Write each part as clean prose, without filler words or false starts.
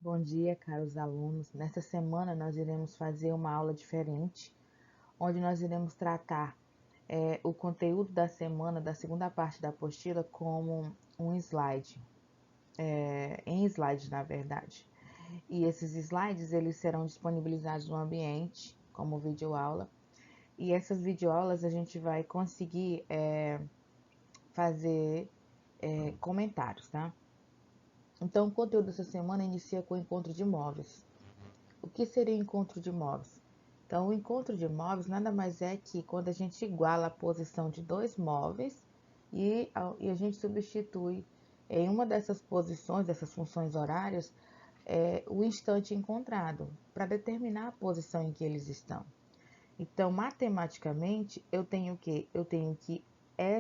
Bom dia, caros alunos. Nesta semana nós iremos fazer uma aula diferente, onde nós iremos tratar o conteúdo da semana, da segunda parte da apostila, como um slide, em slides, na verdade. E esses slides, eles serão disponibilizados no ambiente, como videoaula. E essas videoaulas a gente vai conseguir fazer comentários, tá? Então, o conteúdo dessa semana inicia com o encontro de móveis. O que seria o encontro de móveis? Então, o encontro de móveis nada mais é que quando a gente iguala a posição de dois móveis e a gente substitui em uma dessas posições, dessas funções horárias, o instante encontrado, para determinar a posição em que eles estão. Então, matematicamente, eu tenho que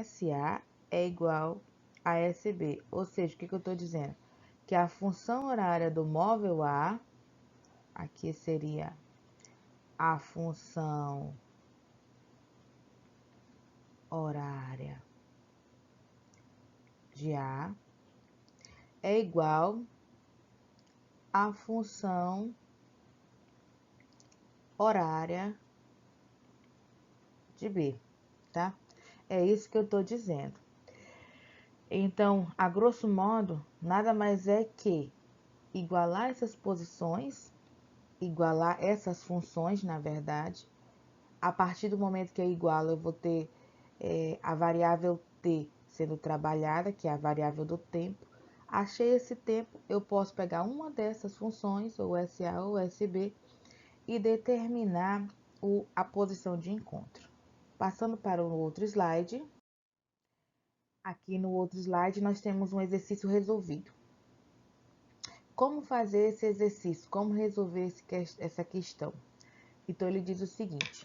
SA é igual a SB. Ou seja, o que eu estou dizendo? Que a função horária do móvel A, aqui seria a função horária de A é igual à função horária de B, tá? É isso que eu estou dizendo. Então, a grosso modo, nada mais é que igualar essas posições, igualar essas funções, na verdade. A partir do momento que eu igualo, eu vou ter a variável t sendo trabalhada, que é a variável do tempo. Achei esse tempo, eu posso pegar uma dessas funções, ou SA ou SB, e determinar a posição de encontro. Passando para o outro slide. Aqui no outro slide nós temos um exercício resolvido. Como fazer esse exercício? Como resolver essa questão? Então ele diz o seguinte: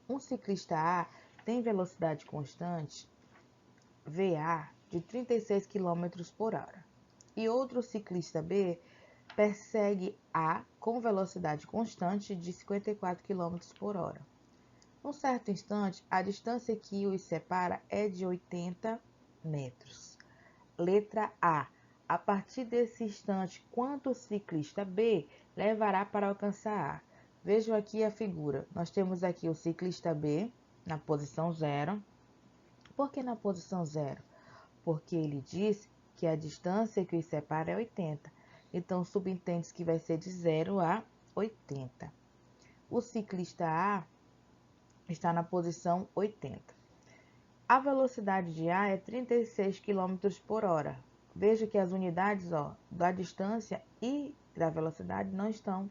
um ciclista A tem velocidade constante, VA, de 36 km por hora. E outro ciclista B persegue A com velocidade constante de 54 km por hora. Num certo instante, a distância que os separa é de 80 metros. Letra A. A partir desse instante, quanto o ciclista B levará para alcançar A? Vejam aqui a figura. Nós temos aqui o ciclista B na posição 0. Por que na posição 0? Porque ele diz que a distância que os separa é 80. Então, subentende-se que vai ser de 0 a 80. O ciclista A está na posição 80. A velocidade de A é 36 km por hora. Veja que as unidades da distância e da velocidade não estão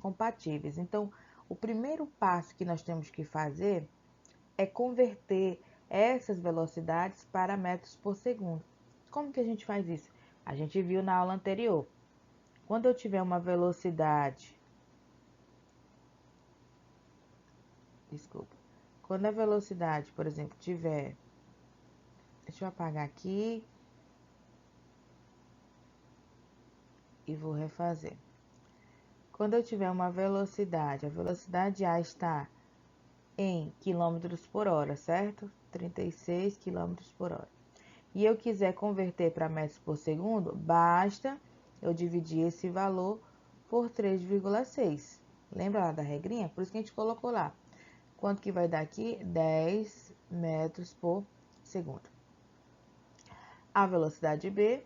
compatíveis. Então, o primeiro passo que nós temos que fazer é converter essas velocidades para metros por segundo. Como que a gente faz isso? A gente viu na aula anterior. Quando eu tiver uma velocidade... Desculpa. Quando a velocidade, por exemplo, tiver... Deixa eu apagar aqui e vou refazer. Quando eu tiver uma velocidade, a velocidade A está em quilômetros por hora, certo? 36 quilômetros por hora. E eu quiser converter para metros por segundo, basta eu dividir esse valor por 3,6. Lembra lá da regrinha? Por isso que a gente colocou lá. Quanto que vai dar aqui? 10 metros por segundo. A velocidade B,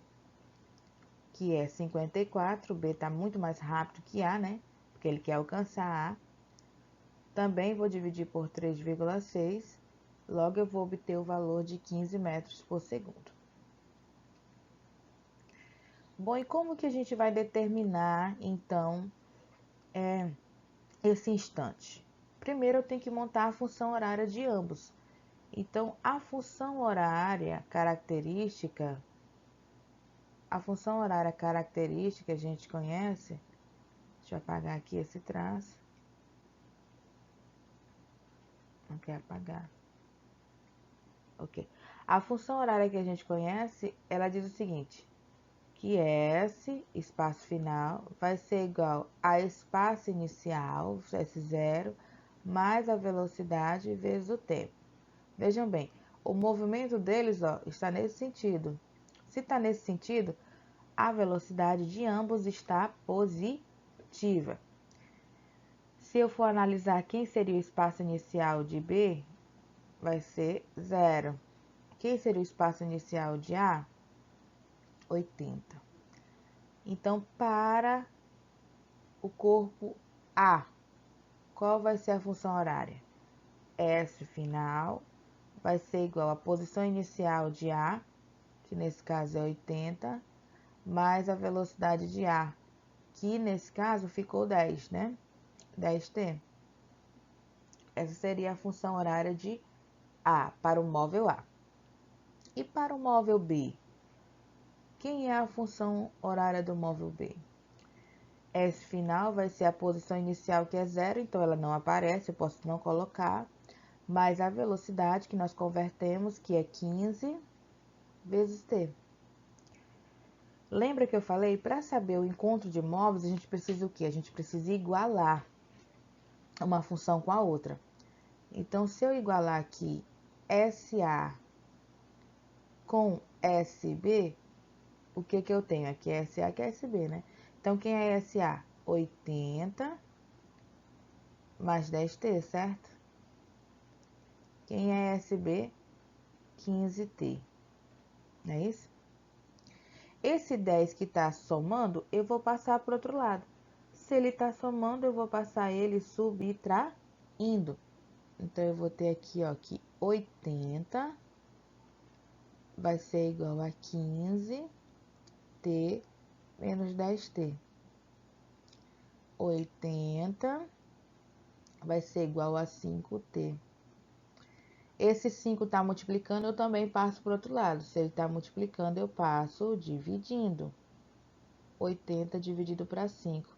que é 54, B está muito mais rápido que A, né? Porque ele quer alcançar A. Também vou dividir por 3,6, logo eu vou obter o valor de 15 metros por segundo. Bom, e como que a gente vai determinar, então, esse instante? Primeiro, eu tenho que montar a função horária de ambos. Então, a função horária característica a gente conhece. Deixa eu apagar aqui esse traço. Não quer apagar. Ok. A função horária que a gente conhece, ela diz o seguinte: que S, espaço final, vai ser igual a espaço inicial, S0, mais a velocidade vezes o tempo. Vejam bem, o movimento deles está nesse sentido. Se está nesse sentido, a velocidade de ambos está positiva. Se eu for analisar quem seria o espaço inicial de B, vai ser 0. Quem seria o espaço inicial de A? 80. Então, para o corpo A, qual vai ser a função horária? S final vai ser igual à posição inicial de A, que nesse caso é 80, mais a velocidade de A, que nesse caso ficou 10, né? 10t. Essa seria a função horária de A, para o móvel A. E para o móvel B? Quem é a função horária do móvel B? S final vai ser a posição inicial, que é 0, então ela não aparece, eu posso não colocar, mais a velocidade que nós convertemos, que é 15 vezes t. Lembra que eu falei, para saber o encontro de móveis, a gente precisa o quê? A gente precisa igualar uma função com a outra. Então, se eu igualar aqui SA com SB, o que que eu tenho? Aqui é SA, que é SB, né? Então, quem é SA? 80 mais 10t, certo? Quem é SB? 15t. Não é isso? Esse 10 que está somando, eu vou passar para o outro lado. Se ele está somando, eu vou passar ele subtraindo. Então, eu vou ter aqui, ó, que 80 vai ser igual a 15t menos 10t. 80 vai ser igual a 5t. Esse 5 está multiplicando, eu também passo para o outro lado. Se ele está multiplicando, eu passo dividindo. 80 dividido para 5,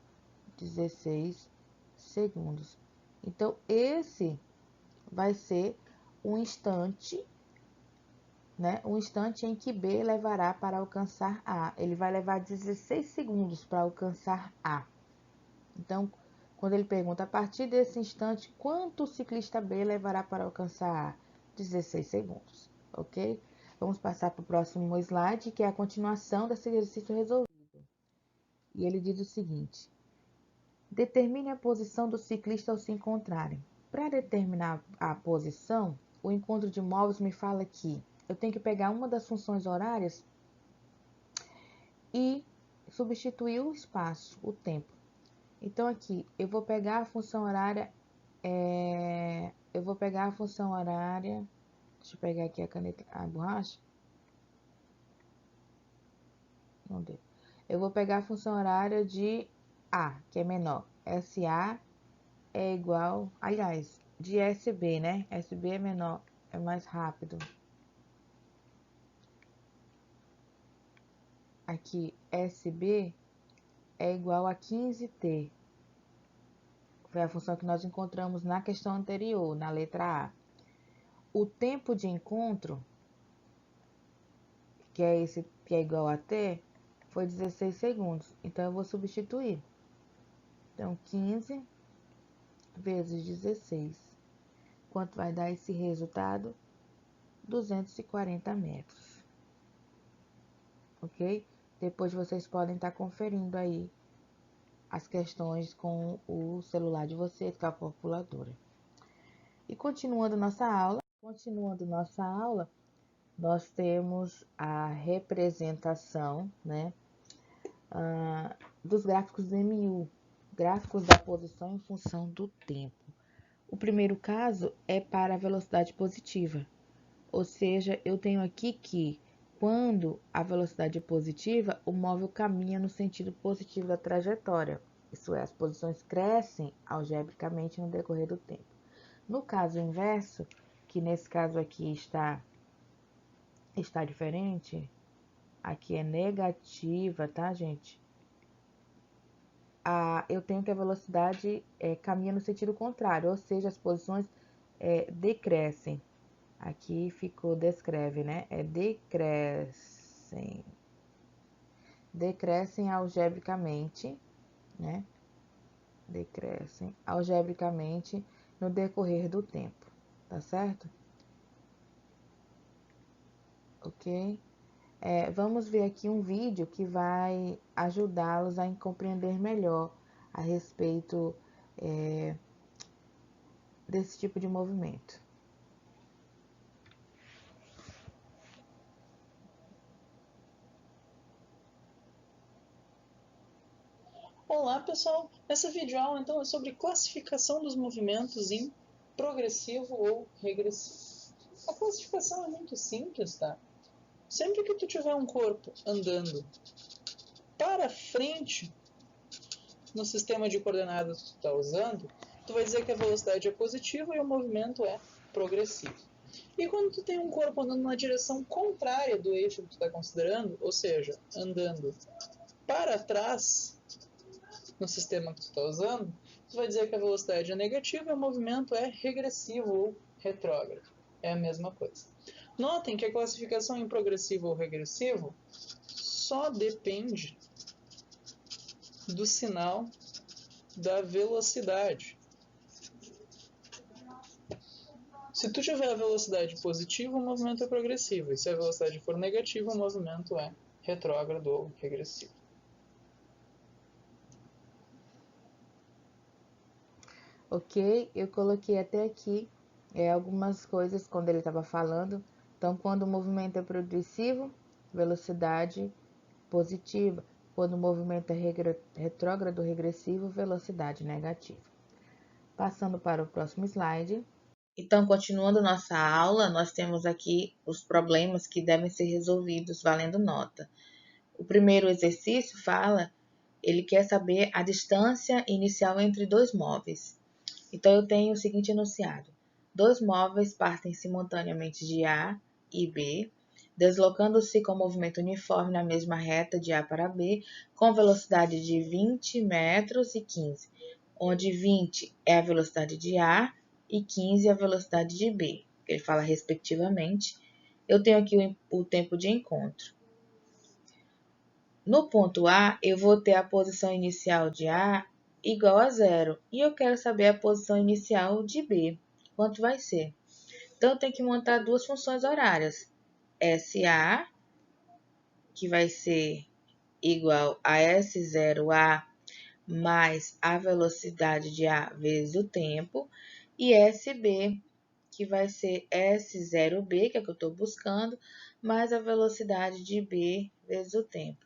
16 segundos. Então, esse vai ser um instante, né? Um instante em que B levará para alcançar A. Ele vai levar 16 segundos para alcançar A. Então, quando ele pergunta, a partir desse instante, quanto o ciclista B levará para alcançar A? 16 segundos, ok? Vamos passar para o próximo slide, que é a continuação desse exercício resolvido. E ele diz o seguinte: determine a posição do ciclista ao se encontrarem. Para determinar a posição, o encontro de móveis me fala que eu tenho que pegar uma das funções horárias e substituir o espaço, o tempo. Então, aqui, eu vou pegar a função horária, deixa eu pegar aqui a caneta, a borracha, não deu. Eu vou pegar a função horária de A, que é menor, SA é igual, aliás, de SB, né? SB é menor, é mais rápido. Aqui, SB é igual a 15t. Foi a função que nós encontramos na questão anterior, na letra A. O tempo de encontro, que é esse que é igual a t, foi 16 segundos. Então, eu vou substituir. Então, 15 vezes 16. Quanto vai dar esse resultado? 240 metros. Ok? Depois vocês podem estar conferindo aí as questões com o celular de vocês, com a calculadora. E continuando nossa aula, nós temos a representação, né, dos gráficos MU, gráficos da posição em função do tempo. O primeiro caso é para a velocidade positiva, ou seja, eu tenho aqui que quando a velocidade é positiva, o móvel caminha no sentido positivo da trajetória. Isso é, as posições crescem algebricamente no decorrer do tempo. No caso inverso, que nesse caso aqui está diferente, aqui é negativa, tá, gente? Eu tenho que a velocidade caminha no sentido contrário, ou seja, as posições decrescem. Aqui ficou, descreve, né? Decrescem. Decrescem algebricamente, né? Decrescem algebricamente no decorrer do tempo, tá certo? Ok? Vamos ver aqui um vídeo que vai ajudá-los a compreender melhor a respeito desse tipo de movimento. Olá pessoal, essa videoaula então é sobre classificação dos movimentos em progressivo ou regressivo. A classificação é muito simples, tá? Sempre que tu tiver um corpo andando para frente no sistema de coordenadas que tu está usando, tu vai dizer que a velocidade é positiva e o movimento é progressivo. E quando tu tem um corpo andando na direção contrária do eixo que tu está considerando, ou seja, andando para trás no sistema que tu está usando, tu vai dizer que a velocidade é negativa e o movimento é regressivo ou retrógrado. É a mesma coisa. Notem que a classificação em progressivo ou regressivo só depende do sinal da velocidade. Se tu tiver a velocidade positiva, o movimento é progressivo. E se a velocidade for negativa, o movimento é retrógrado ou regressivo. Ok? Eu coloquei até aqui algumas coisas quando ele estava falando. Então, quando o movimento é progressivo, velocidade positiva. Quando o movimento é retrógrado regressivo, velocidade negativa. Passando para o próximo slide. Então, continuando nossa aula, nós temos aqui os problemas que devem ser resolvidos valendo nota. O primeiro exercício ele quer saber a distância inicial entre dois móveis. Então, eu tenho o seguinte enunciado. Dois móveis partem simultaneamente de A e B, deslocando-se com movimento uniforme na mesma reta de A para B, com velocidade de 20 metros e 15, onde 20 é a velocidade de A e 15 é a velocidade de B. Ele fala respectivamente. Eu tenho aqui o tempo de encontro. No ponto A, eu vou ter a posição inicial de A igual a 0. E eu quero saber a posição inicial de B. Quanto vai ser? Então, eu tenho que montar duas funções horárias. SA, que vai ser igual a S0A mais a velocidade de A vezes o tempo. E SB, que vai ser S0B, que é o que eu estou buscando, mais a velocidade de B vezes o tempo.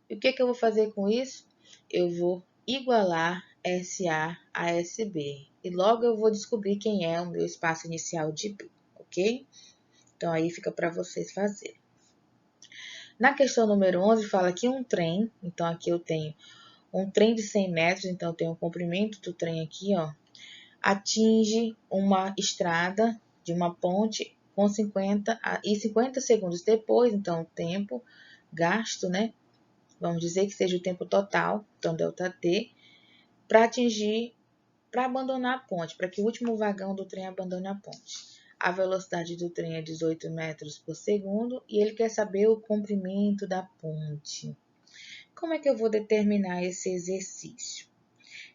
E o que eu vou fazer com isso? Eu vou igualar SA a SB. E logo eu vou descobrir quem é o meu espaço inicial de B, ok? Então, aí fica para vocês fazerem. Na questão número 11, fala que um trem, então aqui eu tenho um trem de 100 metros, então eu tenho o comprimento do trem aqui, ó, atinge uma estrada de uma ponte com 50 segundos depois, então o tempo gasto, né? Vamos dizer que seja o tempo total, então ΔT, para abandonar a ponte, para que o último vagão do trem abandone a ponte. A velocidade do trem é 18 metros por segundo e ele quer saber o comprimento da ponte. Como é que eu vou determinar esse exercício?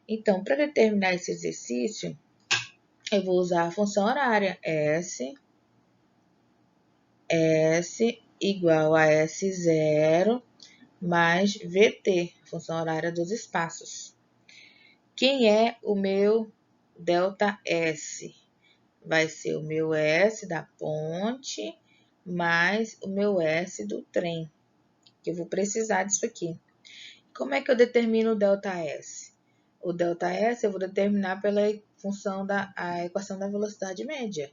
Então, para determinar esse exercício, eu vou usar a função horária S igual a S0 mais VT, função horária dos espaços. Quem é o meu ΔS? Vai ser o meu S da ponte mais o meu S do trem, que eu vou precisar disso aqui. Como é que eu determino o ΔS? O ΔS eu vou determinar pela função a equação da velocidade média.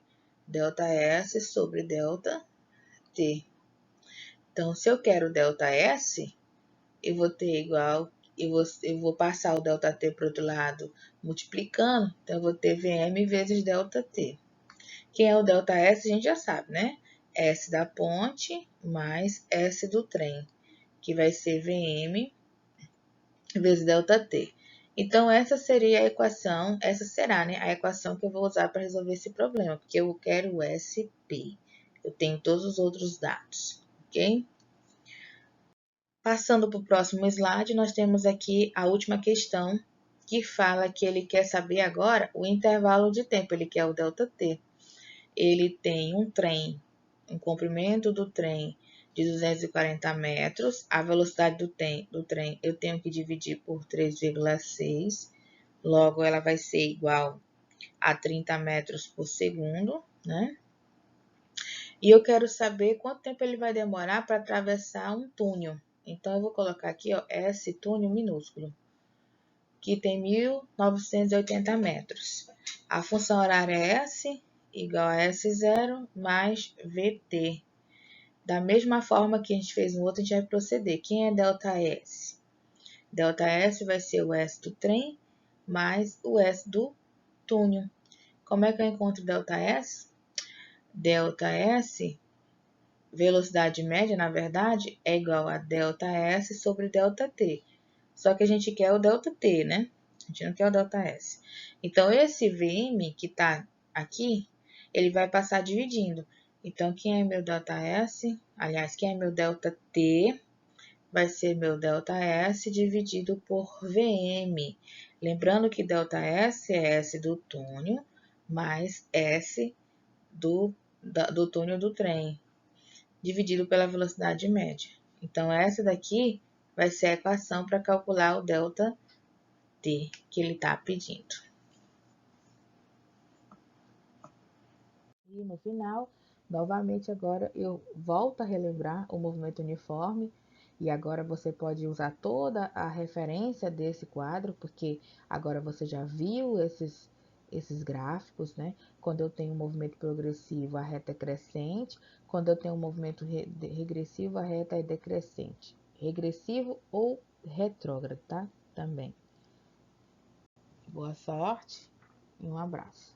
ΔS sobre ΔT. Então, se eu quero ΔS, eu vou ter igual, eu vou passar o ΔT para o outro lado multiplicando, então eu vou ter Vm vezes ΔT. Quem é o ΔS, a gente já sabe, né? S da ponte mais S do trem, que vai ser Vm vezes ΔT. Então, essa seria a equação, essa será, né, a equação que eu vou usar para resolver esse problema, porque eu quero o SP. Eu tenho todos os outros dados, ok? Passando para o próximo slide, nós temos aqui a última questão, que fala que ele quer saber agora o intervalo de tempo, ele quer o ΔT. Ele tem um trem, um comprimento do trem de 240 metros. A velocidade do trem eu tenho que dividir por 3,6. Logo, ela vai ser igual a 30 metros por segundo, né? E eu quero saber quanto tempo ele vai demorar para atravessar um túnel. Então, eu vou colocar aqui, ó, S túnel minúsculo, que tem 1.980 metros. A função horária é S igual a S0 mais VT. Da mesma forma que a gente fez no outro, a gente vai proceder. Quem é ΔS? ΔS vai ser o S do trem mais o S do túnel. Como é que eu encontro ΔS? ΔS, velocidade média, na verdade, é igual a ΔS sobre ΔT. Só que a gente quer o ΔT, né? A gente não quer o ΔS. Então, esse VM que está aqui, ele vai passar dividindo. Então, quem é meu ΔS? Aliás, quem é meu ΔT? Vai ser meu ΔS dividido por VM. Lembrando que ΔS é S do túnel mais S do túnel do trem, dividido pela velocidade média. Então, essa daqui vai ser a equação para calcular o ΔT que ele está pedindo. E no final, novamente agora eu volto a relembrar o movimento uniforme. E agora você pode usar toda a referência desse quadro, porque agora você já viu esses gráficos, né? Quando eu tenho um movimento progressivo, a reta é crescente. Quando eu tenho um movimento regressivo, a reta é decrescente. Regressivo ou retrógrado, tá? Também. Boa sorte e um abraço.